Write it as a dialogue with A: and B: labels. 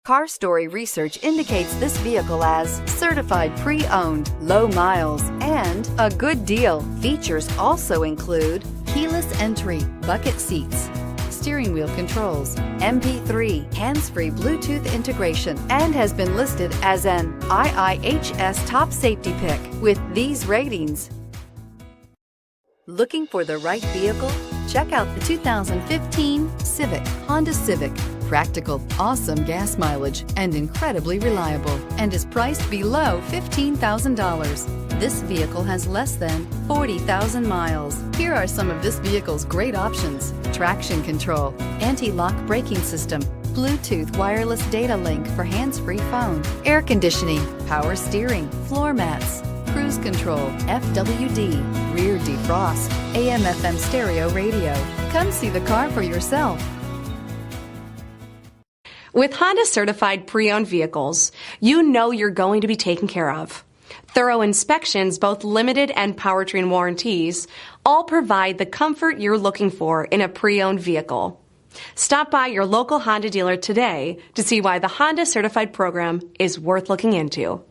A: Car Story research indicates this vehicle as certified pre-owned, low miles, and a good deal. Features also include keyless entry, bucket seats, steering wheel controls, MP3, hands-free Bluetooth integration, and has been listed as an IIHS top safety pick with these ratings. Looking for the right vehicle? Check out the 2015 Honda Civic. Practical, awesome gas mileage, and incredibly reliable, and is priced below $15,000. This vehicle has less than 40,000 miles. Here are some of this vehicle's great options: traction control, anti-lock braking system, Bluetooth wireless data link for hands-free phone, air conditioning, power steering, floor mats, cruise control, FWD, rear defrost, AM/FM stereo radio. Come see the car for yourself.
B: With Honda certified pre-owned vehicles, you know you're going to be taken care of. Thorough inspections, both limited and powertrain warranties, all provide the comfort you're looking for in a pre-owned vehicle. Stop by your local Honda dealer today to see why the Honda certified program is worth looking into.